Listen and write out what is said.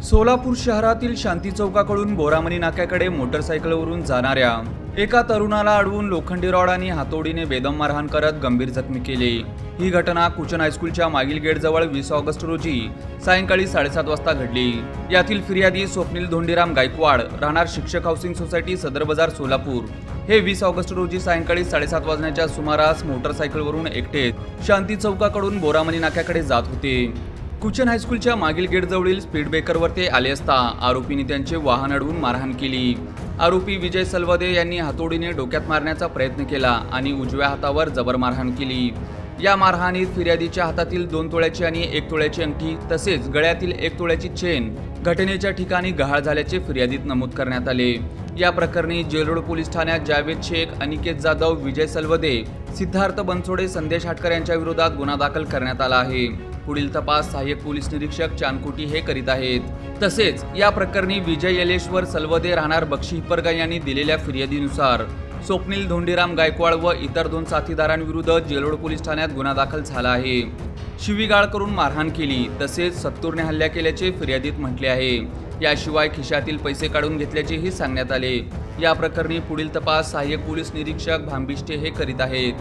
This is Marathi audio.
सोलापूर शहरातील शांती चौकाकडून बोरामणी नाक्याकडे मोटरसायकलवरून जाणाऱ्या एका तरुणाला अडवून लोखंडी रॉड आणि हातोडीने बेदम मारहाण करत गंभीर जखमी केले। ही घटना कुचन हायस्कूलच्या मागील गेटजवळ 20 ऑगस्ट रोजी सायंकाळी 7:30 वाजता घडली। यातील फिर्यादी स्वप्नील धोंडीराम गायकवाड, राहणार शिक्षक हाऊसिंग सोसायटी सदर बाजार सोलापूर, हे 20 ऑगस्ट रोजी सायंकाळी 7:30 वाजण्याच्या सुमारास मोटरसायकलवरून एकटेच शांती चौकाकडून बोरामणी नाक्याकडे जात होते। कुचन हायस्कूलच्या मागील गेटजवळील स्पीड ब्रेकरवर ते आले असता आरोपींनी त्यांचे वाहन अडवून मारहाण केली। आरोपी विजय सलवदे यांनी हातोडीने डोक्यात मारण्याचा प्रयत्न केला आणि उजव्या हातावर जबर मारहाण केली। या मारहाणीत फिर्यादीच्या हातातील 2 तोळ्याची आणि 1 तोळ्याची अंगठी तसेच गळ्यातील 1 तोळ्याची चेन घटनेच्या ठिकाणी गहाळ झाल्याचे फिर्यादीत नमूद करण्यात आले। या प्रकरणी जेलरोड पोलीस ठाण्यात जावेद शेख, अनिकेत जाधव, विजय सलवदे, सिद्धार्थ बनसोडे, संदेश हाटकर यांच्या विरोधात गुन्हा दाखल करण्यात आला आहे। पुढील तपास सहाय्यक पोलीस निरीक्षक चानकोटी हे करीत आहेत। तसेच या प्रकरणी विजय यलेश्वर सलवदे, राहणार बक्षी हिप्परगा यांनी दिलेल्या फिर्यादीनुसार स्वप्नील धोंडीराम गायकवाड व इतर 2 साथीदारांविरुद्ध जेलरोड पोलीस ठाण्यात गुन्हा दाखल झाला आहे। शिवीगाळ करून मारहाण केली तसेच सत्तूरने हल्ला केल्याचे फिर्यादीत म्हटले आहे। याशिवाय खिशातील पैसे काढून घेतल्याचेही सांगण्यात आले। या प्रकरणी पुढील तपास सहाय्यक पोलीस निरीक्षक भांबिष्टे हे करीत आहेत।